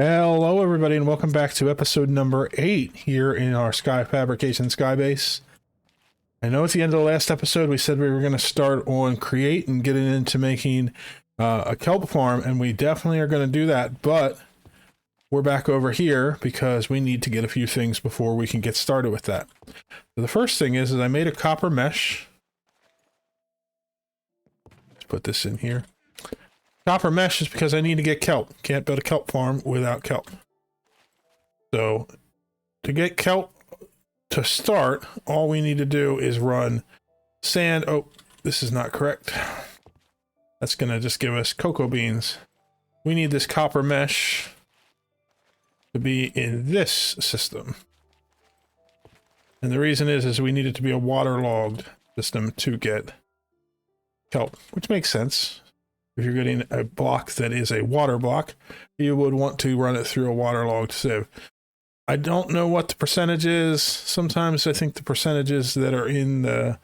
Hello, everybody, and welcome back to episode number 8 here in our FABRIcation skybase. I know at the end of the last episode we said we were going to start on create and getting into making a kelp farm, and we definitely are going to do that, but we're back over here because we need to get a few things before we can get started with that. So the first thing is I made a copper mesh. Let's put this in here. Copper mesh is because I need to get kelp. Can't build a kelp farm without kelp. So to get kelp to start, all we need to do is run sand. Oh, this is not correct. That's going to just give us cocoa beans. We need this copper mesh to be in this system. And the reason is we need it to be a waterlogged system to get kelp, which makes sense. If you're getting a block that is a water block, you would want to run it through a waterlogged sieve. I don't know what the percentage is. Sometimes I think the percentages that are in the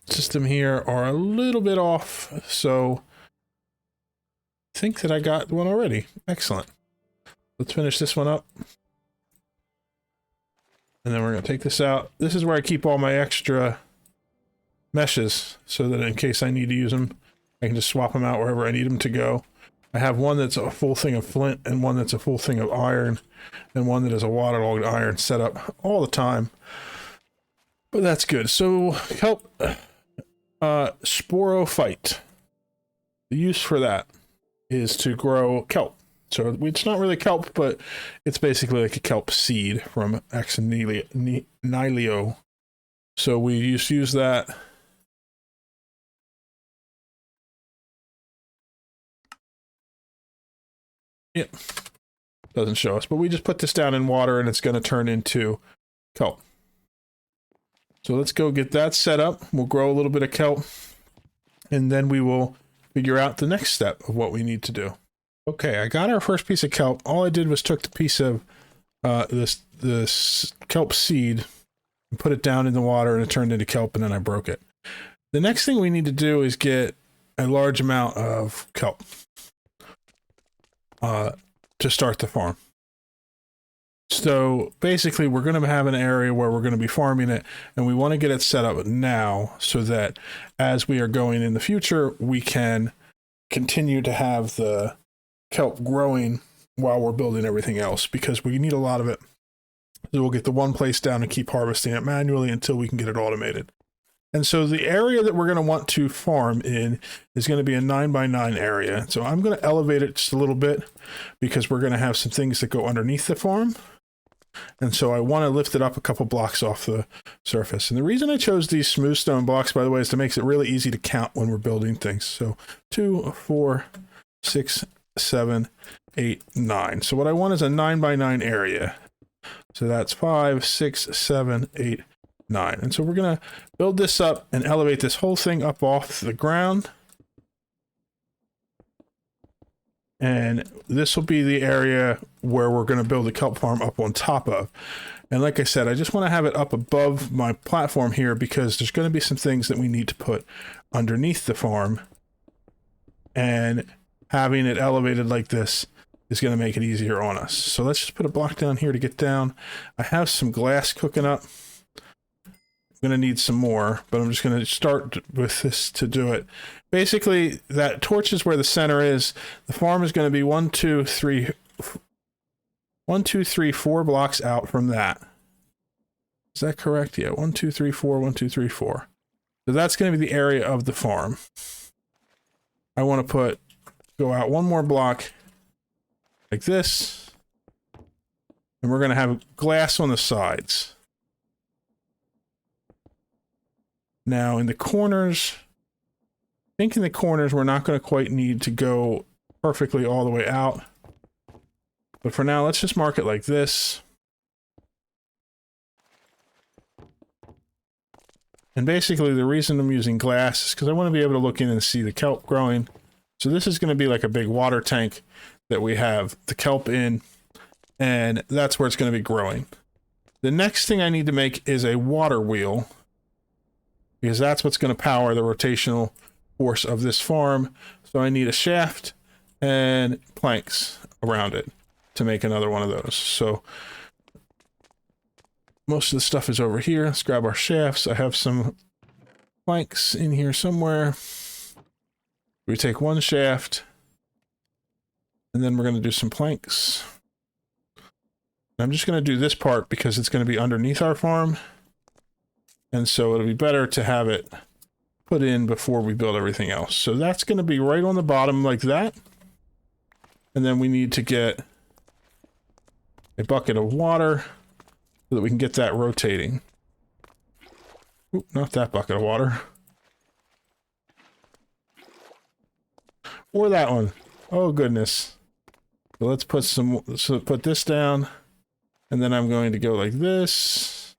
system here are a little bit off. So I think that I got one already. Excellent. Let's finish this one up. And then we're going to take this out. This is where I keep all my extra meshes so that in case I need to use them, I can just swap them out wherever I need them to go. I have one that's a full thing of flint and one that's a full thing of iron and one that is a waterlogged iron set up all the time. But that's good. So kelp sporophyte. The use for that is to grow kelp. So it's not really kelp, but it's basically like a kelp seed from Ex Nihilo. So we just use that. Yep, doesn't show us, but we just put this down in water and it's going to turn into kelp. So let's go get that set up. We'll grow a little bit of kelp and then we will figure out the next step of what we need to do. Okay, I got our first piece of kelp. All I did was took the piece of this kelp seed and put it down in the water and it turned into kelp and then I broke it. The next thing we need to do is get a large amount of kelp. To start the farm. So basically we're going to have an area where we're going to be farming it and we want to get it set up now so that as we are going in the future we can continue to have the kelp growing while we're building everything else because we need a lot of it. So we'll get the one place down and keep harvesting it manually until we can get it automated. And so the area that we're going to want to farm in is going to be a 9x9 area. So I'm going to elevate it just a little bit because we're going to have some things that go underneath the farm. And so I want to lift it up a couple blocks off the surface. And the reason I chose these smooth stone blocks, by the way, is to make it really easy to count when we're building things. So 2, 4, 6, 7, 8, 9. So what I want is a 9x9 area. So that's 5, 6, 7, 8, 9. And so we're going to build this up and elevate this whole thing up off the ground. And this will be the area where we're going to build a kelp farm up on top of. And like I said, I just want to have it up above my platform here because there's going to be some things that we need to put underneath the farm. And having it elevated like this is going to make it easier on us. So let's just put a block down here to get down. I have some glass cooking up. I'm going to need some more, but I'm just going to start with this to do it. Basically, that torch is where the center is. The farm is going to be 1, 2, 3, 4 blocks out from that. Is that correct? Yeah, 1, 2, 3, 4, 1, 2, 3, 4. So that's going to be the area of the farm. I want to go out one more block like this, and we're going to have glass on the sides. Now in the corners, I think in the corners we're not going to quite need to go perfectly all the way out. But for now, let's just mark it like this. And basically the reason I'm using glass is because I want to be able to look in and see the kelp growing. So this is going to be like a big water tank that we have the kelp in, and that's where it's going to be growing. The next thing I need to make is a water wheel, because that's what's going to power the rotational force of this farm. So I need a shaft and planks around it. to make another one of those. So most of the stuff is over here. Let's grab our shafts. I have some planks in here somewhere. We take one shaft, and then we're going to do some planks. I'm just going to do this part because it's going to be underneath our farm. And so it'll be better to have it put in before we build everything else. So that's going to be right on the bottom like that. And then we need to get a bucket of water so that we can get that rotating. Ooh, not that bucket of water. Or that one. Oh goodness. So let's put put this down. And then I'm going to go like this.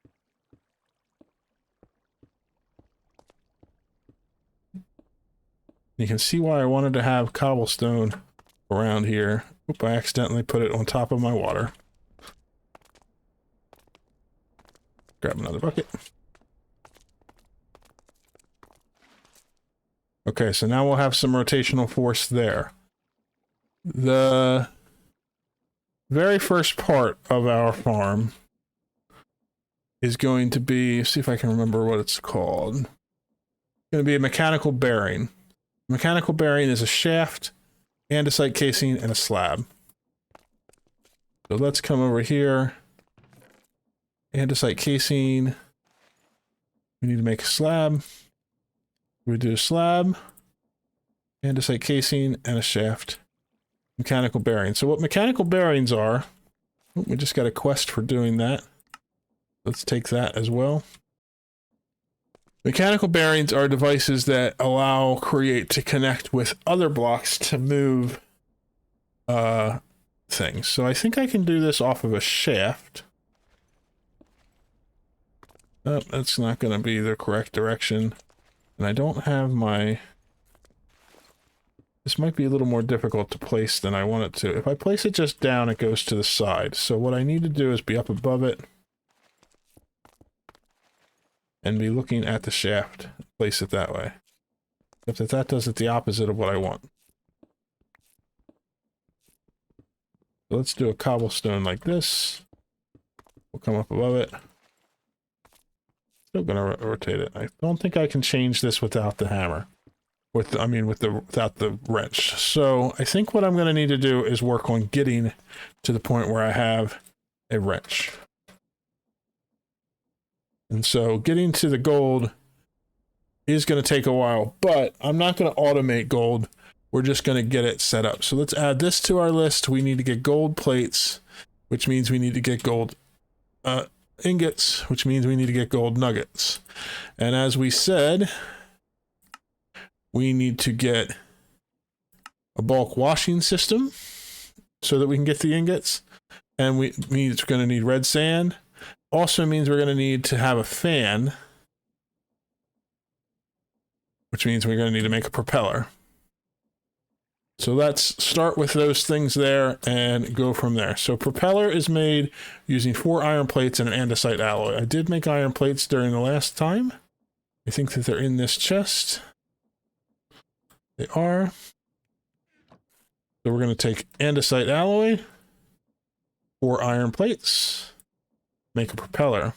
You can see why I wanted to have cobblestone around here. Oop, I accidentally put it on top of my water. Grab another bucket. Okay, so now we'll have some rotational force there. The very first part of our farm is going to be, see if I can remember what it's called. It's going to be a mechanical bearing. Mechanical bearing is a shaft, andesite casing, and a slab. So let's come over here. Andesite casing. We need to make a slab. We do a slab, andesite casing, and a shaft. Mechanical bearing. So what mechanical bearings are, we just got a quest for doing that. Let's take that as well. Mechanical bearings are devices that allow Create to connect with other blocks to move things. So I think I can do this off of a shaft. Oh, that's not going to be the correct direction. And I don't have my... This might be a little more difficult to place than I want it to. If I place it just down, it goes to the side. So what I need to do is be up above it. And be looking at the shaft. Place it that way. Except that does it the opposite of what I want. So let's do a cobblestone like this. We'll come up above it. Still gonna rotate it. I don't think I can change this without the hammer. Without the wrench. So I think what I'm going to need to do is work on getting to the point where I have a wrench. And so getting to the gold is going to take a while, but I'm not going to automate gold. We're just going to get it set up. So let's add this to our list. We need to get gold plates, which means we need to get gold ingots, which means we need to get gold nuggets. And as we said, we need to get a bulk washing system so that we can get the ingots. And we're going to need red sand. Also means we're going to need to have a fan, which means we're going to need to make a propeller. So let's start with those things there and go from there. So propeller is made using 4 iron plates and an andesite alloy. I did make iron plates during the last time. I think that they're in this chest. They are. So we're going to take andesite alloy, 4 iron plates, make a propeller.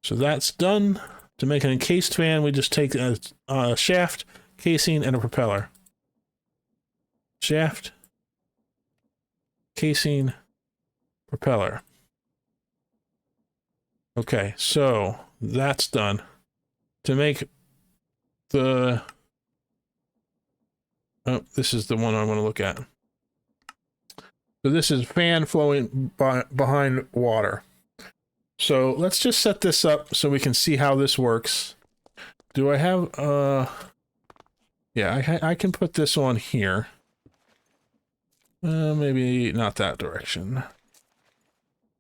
So that's done. To make an encased fan, we just take a shaft, casing, and a propeller. Shaft, casing, propeller. Okay, so that's done. To make the... Oh, this is the one I want to look at. So this is fan flowing behind water. So let's just set this up so we can see how this works. Do I have, yeah, I can put this on here. Maybe not that direction.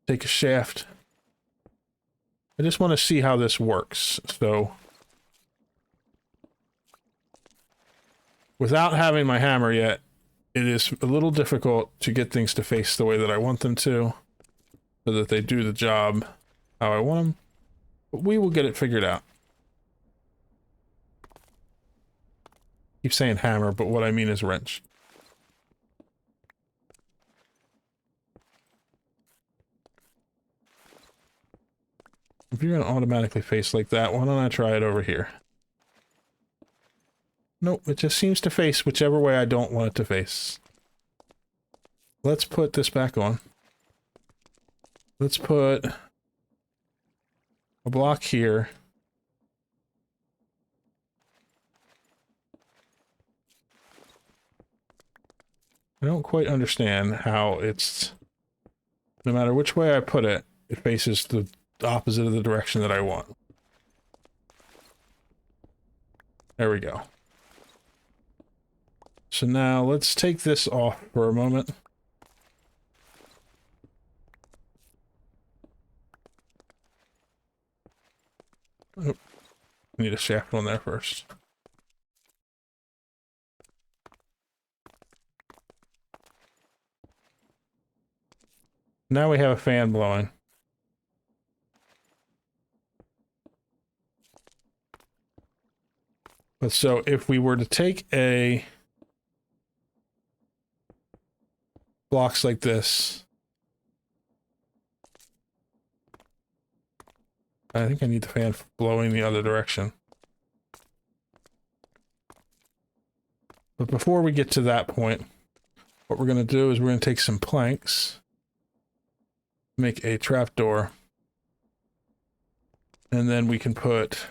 Take a shaft. I just want to see how this works, so... Without having my hammer yet, it is a little difficult to get things to face the way that I want them to, so that they do the job how I want them. But we will get it figured out. I keep saying hammer, but what I mean is wrench. If you're going to automatically face like that, why don't I try it over here? Nope, it just seems to face whichever way I don't want it to face. Let's put this back on. Let's put a block here. I don't quite understand how it's... No matter which way I put it, it faces the opposite of the direction that I want. There we go. So now let's take this off for a moment. Oh, need a shaft on there first. Now we have a fan blowing. But so if we were to take a blocks like this, I think I need the fan blowing the other direction. But before we get to that point, what we're going to do is we're going to take some planks, make a trapdoor, and then we can put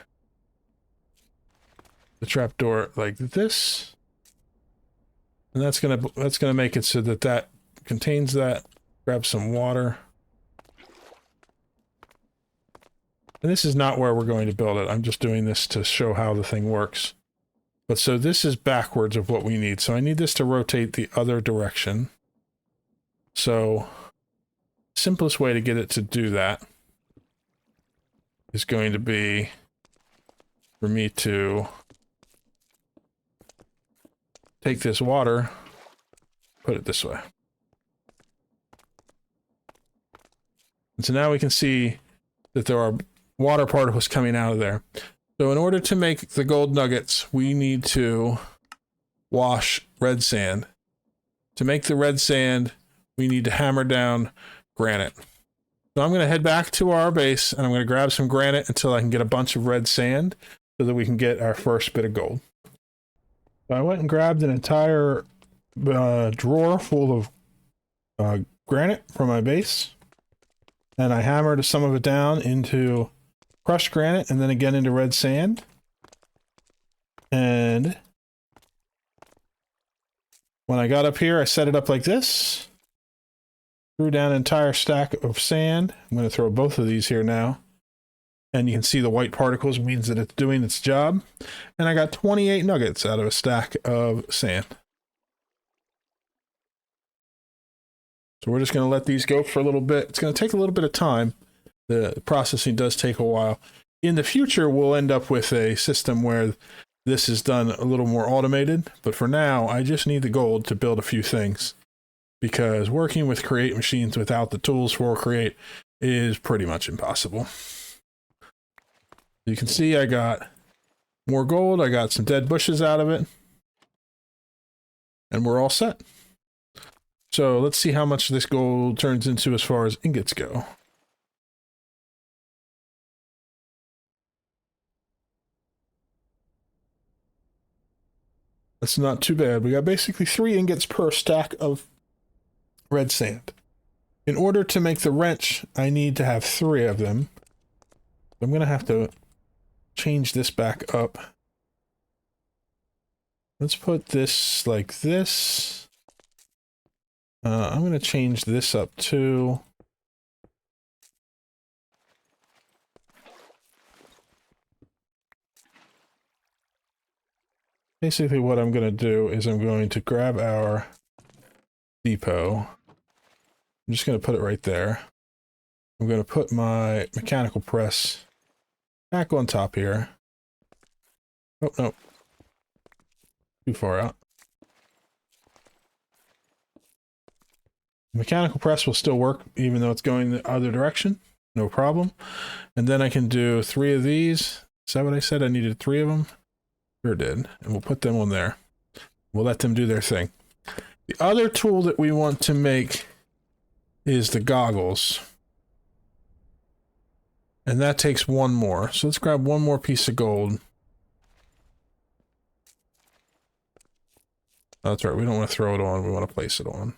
the trapdoor like this, and that's gonna make it so that that contains that. Grab some water, and this is not where we're going to build it. I'm just doing this to show how the thing works. But so this is backwards of what we need. So I need this to rotate the other direction. So simplest way to get it to do that is going to be for me to take this water, put it this way. And so now we can see that there are water particles coming out of there. So in order to make the gold nuggets, we need to wash red sand. To make the red sand, we need to hammer down granite. So I'm going to head back to our base and I'm going to grab some granite until I can get a bunch of red sand so that we can get our first bit of gold. So I went and grabbed an entire drawer full of granite from my base, and I hammered some of it down into crushed granite and then again into red sand. And when I got up here, I set it up like this. Threw down an entire stack of sand. I'm going to throw both of these here now. And you can see the white particles means that it's doing its job. And I got 28 nuggets out of a stack of sand. So we're just going to let these go for a little bit. It's going to take a little bit of time. The processing does take a while. In the future, we'll end up with a system where this is done a little more automated. But for now, I just need the gold to build a few things. Because working with Create machines without the tools for Create is pretty much impossible. You can see I got more gold. I got some dead bushes out of it. And we're all set. So let's see how much this gold turns into as far as ingots go. That's not too bad. We got basically 3 ingots per stack of red sand. In order to make the wrench, I need to have 3 of them. I'm going to have to change this back up. Let's put this like this. I'm going to change this up too. Basically what I'm going to do is I'm going to grab our depot. I'm just going to put it right there. I'm going to put my mechanical press back on top here. Oh, no. Too far out. The mechanical press will still work even though it's going the other direction. No problem. And then I can do 3 of these. Is that what I said? I needed 3 of them? Sure did. And we'll put them on there. We'll let them do their thing. The other tool that we want to make is the goggles. And that takes one more. So let's grab one more piece of gold. Oh, that's right. We don't want to throw it on. We want to place it on.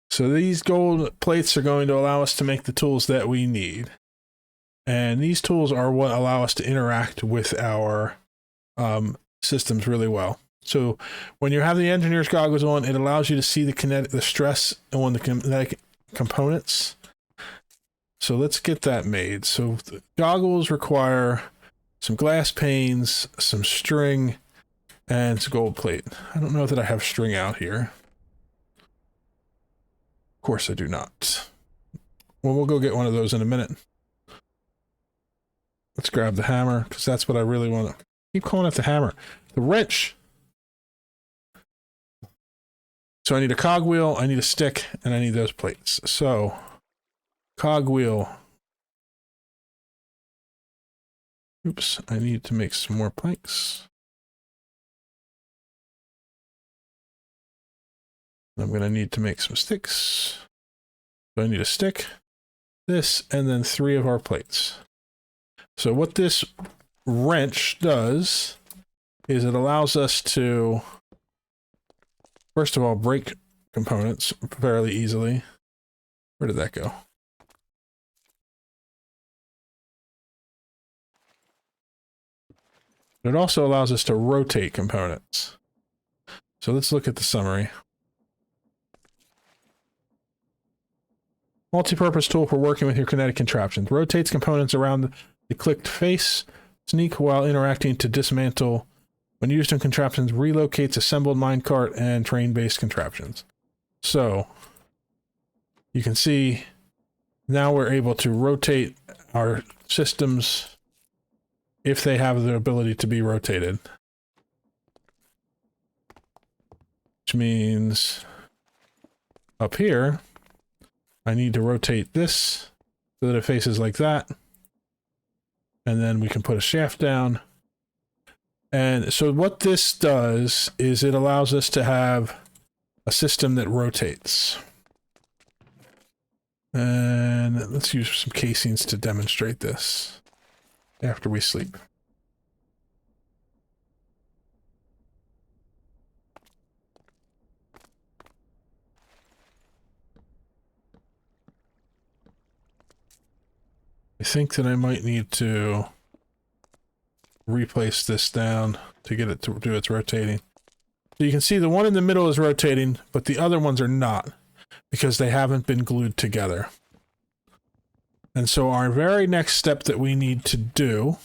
So these gold plates are going to allow us to make the tools that we need. And these tools are what allow us to interact with our systems really well. So when you have the engineer's goggles on, it allows you to see the stress on the kinetic components. So let's get that made. So the goggles require some glass panes, some string, and some gold plate. I don't know that I have string out here. Of course I do not. Well, we'll go get one of those in a minute. Let's grab the hammer, because that's what I really want to keep calling it, the hammer. The wrench. So I need a cogwheel, I need a stick, and I need those plates. So, cogwheel. Oops, I need to make some more planks. I'm going to need to make some sticks. So I need a stick, this, and then 3 of our plates. So what this wrench does is it allows us to, first of all, break components fairly easily. Where did that go? It also allows us to rotate components. So let's look at the summary. Multi-purpose tool for working with your kinetic contraptions. Rotates components around the clicked face. Sneak while interacting to dismantle. When used in contraptions, relocates assembled minecart and train-based contraptions. So, you can see now we're able to rotate our systems if they have the ability to be rotated. Which means up here, I need to rotate this so that it faces like that. And then we can put a shaft down. And so what this does is it allows us to have a system that rotates. And let's use some casings to demonstrate this after we sleep. I think that I might need to replace this down to get it to do its rotating. So you can see the one in the middle is rotating, but the other ones are not because they haven't been glued together. And so our very next step that we need to do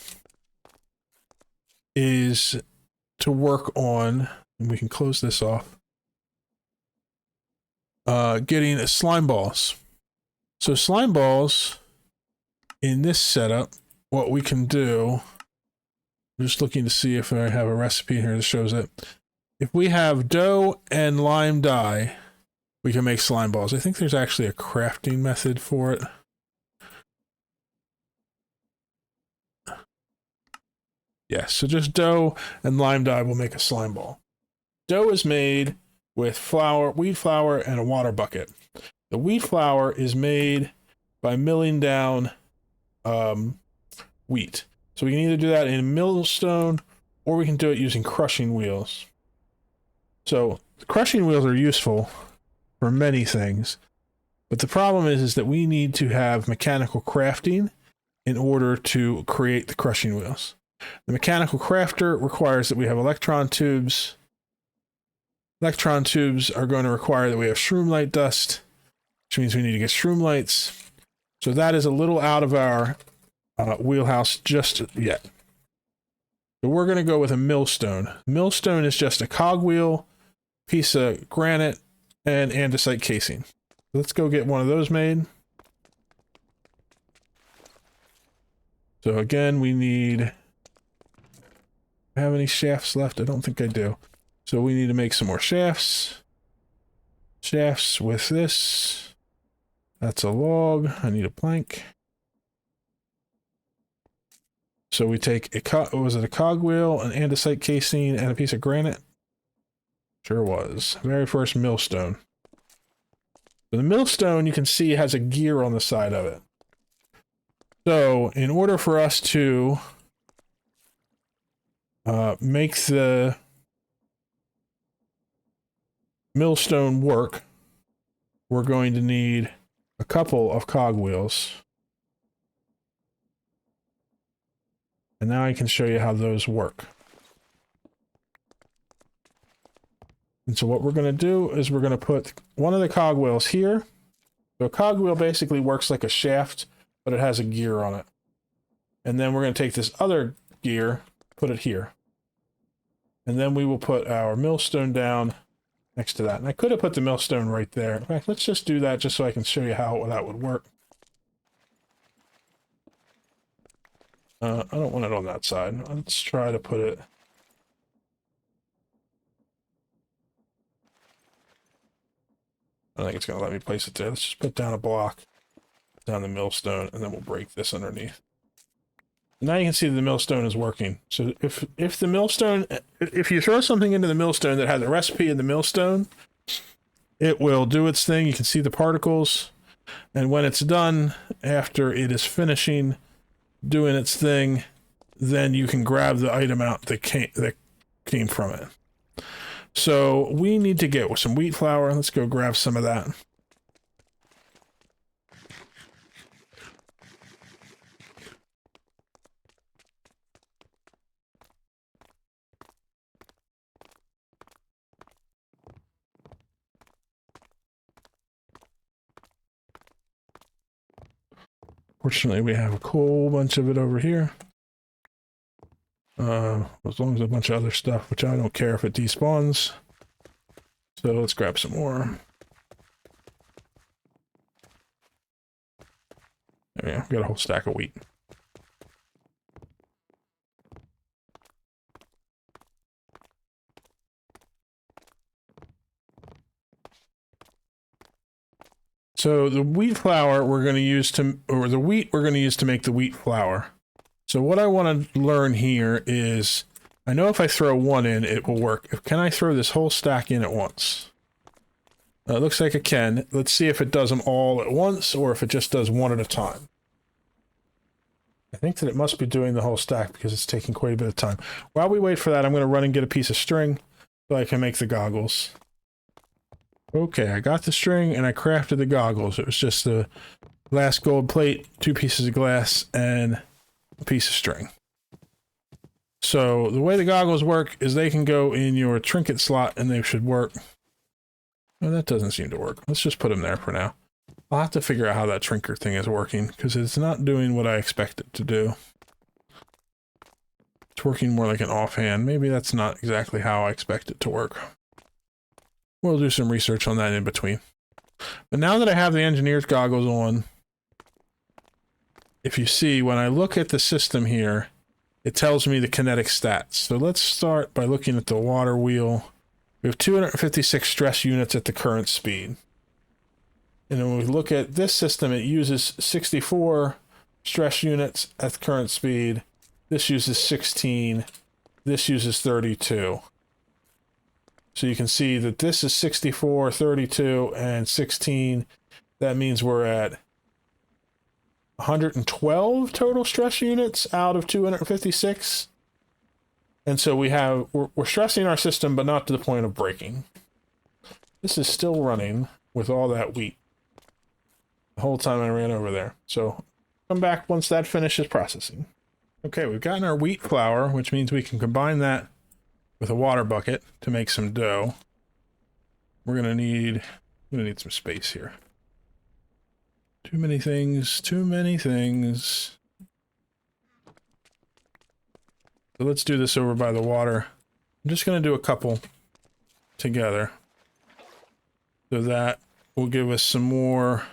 is to work on, and we can close this off, getting slime balls. So slime balls in this setup, what we can do, I'm just looking to see if I have a recipe here that shows it. If we have dough and lime dye, we can make slime balls. I think there's actually a crafting method for it. Yes, so just dough and lime dye will make a slime ball. Dough is made with flour, wheat flour, and a water bucket. The wheat flour is made by milling down wheat. So we can either do that in a millstone or we can do it using crushing wheels. So the crushing wheels are useful for many things, but the problem is that we need to have mechanical crafting in order to create the crushing wheels. The mechanical crafter requires that we have electron tubes. Electron tubes are going to require that we have shroomlight dust, which means we need to get shroomlights. So that is a little out of our wheelhouse just yet. So we're going to go with a millstone. Millstone is just a cogwheel, piece of granite, and andesite casing. Let's go get one of those made. So again, we need... have any shafts left? I don't think I do. So we need to make some more shafts. Shafts with this. That's a log. I need a plank. So we take was it a cogwheel, an andesite casing, and a piece of granite? Sure was. Very first millstone. So the millstone, you can see, has a gear on the side of it. So in order for us to make the millstone work, we're going to need a couple of cogwheels. And now I can show you how those work. And so what we're going to do is we're going to put one of the cogwheels here. So a cogwheel basically works like a shaft, but it has a gear on it. And then we're going to take this other gear, put it here. And then we will put our millstone down next to that. And I could have put the millstone right there. In fact, let's just do that just so I can show you how that would work. I don't want it on that side. Let's try to put it... I think it's going to let me place it there. Let's just put down a block, down the millstone, and then we'll break this underneath. Now you can see the millstone is working. So if the millstone, if you throw something into the millstone that has a recipe in the millstone, it will do its thing. You can see the particles. And when it's done, after it is finishing doing its thing, then you can grab the item out that came from it. So we need to get some wheat flour. Let's go grab some of that. Fortunately, we have a whole bunch of it over here. As long as a bunch of other stuff, which I don't care if it despawns. So let's grab some more. There we go. Got a whole stack of wheat. So the wheat flour we're going to use or the wheat we're going to use to make the wheat flour. So what I want to learn here is, I know if I throw one in, it will work. Can I throw this whole stack in at once? It looks like I can. Let's see if it does them all at once, or if it just does one at a time. I think that it must be doing the whole stack because it's taking quite a bit of time. While we wait for that, I'm going to run and get a piece of string so I can make the goggles. Okay, I got the string and I crafted the goggles. It was just a glass gold plate, 2 pieces of glass, and a piece of string. So the way the goggles work is they can go in your trinket slot and they should work. Well, that doesn't seem to work. Let's just put them there for now. I'll have to figure out how that trinket thing is working because it's not doing what I expect it to do. It's working more like an offhand. Maybe that's not exactly how I expect it to work. We'll do some research on that in between. But now that I have the engineer's goggles on, if you see, when I look at the system here, it tells me the kinetic stats. So let's start by looking at the water wheel. We have 256 stress units at the current speed. And when we look at this system, it uses 64 stress units at the current speed. This uses 16. This uses 32. So you can see that this is 64, 32, and 16. That means we're at 112 total stress units out of 256. And so we're stressing our system, but not to the point of breaking. This is still running with all that wheat the whole time I ran over there. So come back once that finishes processing. Okay, we've gotten our wheat flour, which means we can combine that with a water bucket to make some dough. I'm gonna need some space here. Too many things, too many things. So let's do this over by the water. I'm just gonna do a couple together. So that will give us some more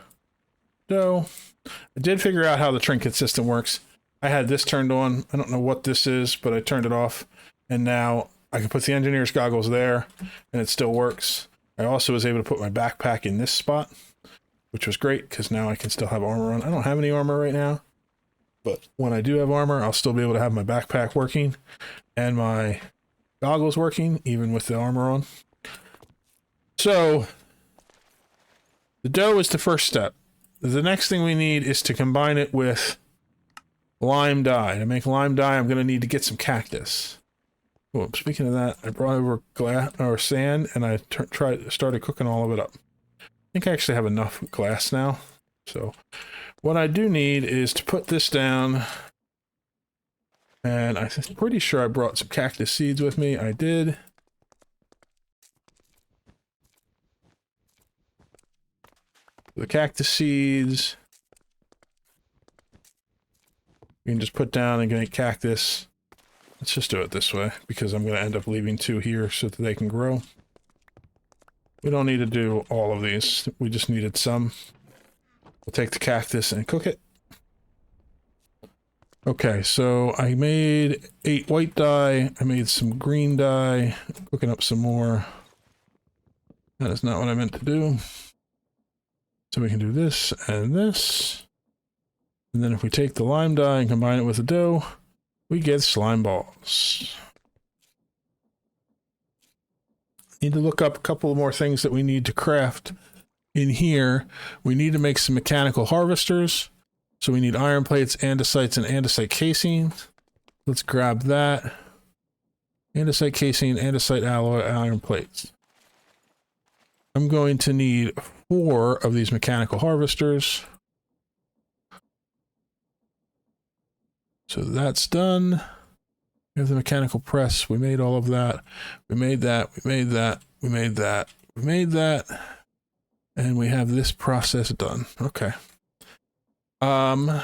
dough. I did figure out how the trinket system works. I had this turned on. I don't know what this is, but I turned it off. And now I can put the engineer's goggles there and it still works. I also was able to put my backpack in this spot, which was great because now I can still have armor on. I don't have any armor right now, but when I do have armor, I'll still be able to have my backpack working and my goggles working, even with the armor on. So the dough is the first step. The next thing we need is to combine it with lime dye. To make lime dye, I'm going to need to get some cactus. Oh, speaking of that, I brought over glass or sand, and I started cooking all of it up. I think I actually have enough glass now. So what I do need is to put this down, and I'm pretty sure I brought some cactus seeds with me. I did. The cactus seeds, you can just put down and make cactus. Let's just do it this way, because I'm going to end up leaving 2 here so that they can grow. We don't need to do all of these. We just needed some. We'll take the cactus and cook it. Okay, so I made 8 white dye. I made some green dye. Cooking up some more. That is not what I meant to do. So we can do this and this. And then if we take the lime dye and combine it with the dough, we get slime balls. Need to look up a couple more things that we need to craft in here. We need to make some mechanical harvesters. So we need iron plates, andesites, and andesite casing. Let's grab that. Andesite casing, andesite alloy, iron plates. I'm going to need 4 of these mechanical harvesters. So that's done. We have the mechanical press. We made all of that. We made that. We made that. We made that. We made that. And we have this process done. Okay. I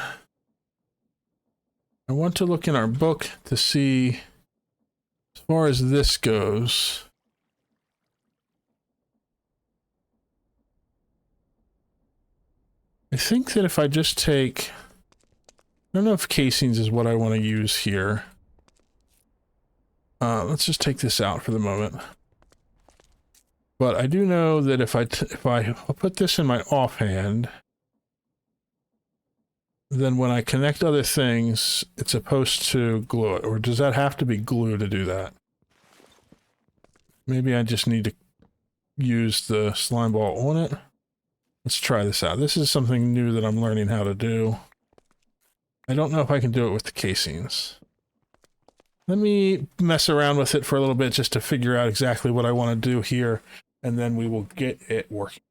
want to look in our book to see, as far as this goes, I think that if I just take, I don't know if casings is what I want to use here. Let's just take this out for the moment. But I do know that if I put this in my offhand, then when I connect other things, it's supposed to glue it. Or does that have to be glue to do that? Maybe I just need to use the slime ball on it. Let's try this out. This is something new that I'm learning how to do. I don't know if I can do it with the casings. Let me mess around with it for a little bit just to figure out exactly what I want to do here, and then we will get it working.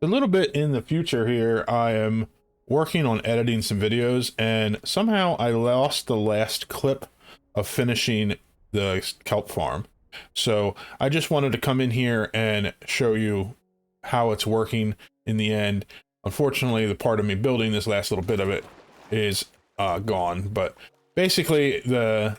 A little bit in the future here, I am working on editing some videos, and somehow I lost the last clip of finishing the kelp farm. So I just wanted to come in here and show you how it's working in the end. Unfortunately, the part of me building this last little bit of it is gone, but basically the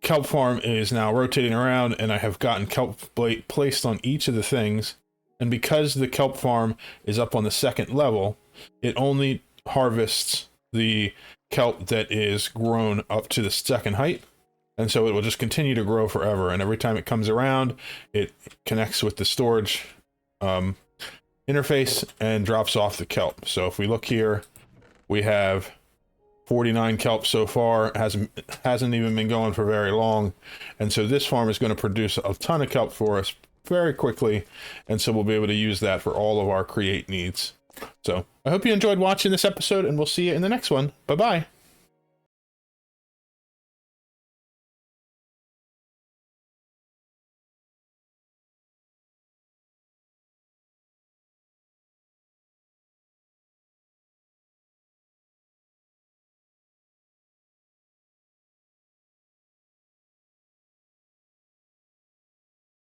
kelp farm is now rotating around, and I have gotten kelp placed on each of the things. And because the kelp farm is up on the 2nd level, it only harvests the kelp that is grown up to the 2nd height. And so it will just continue to grow forever. And every time it comes around, it connects with the storage interface and drops off the kelp. So if we look here, we have 49 kelp so far. It hasn't even been going for very long. And so this farm is going to produce a ton of kelp for us very quickly. And so we'll be able to use that for all of our create needs. So I hope you enjoyed watching this episode, and we'll see you in the next one. Bye-bye.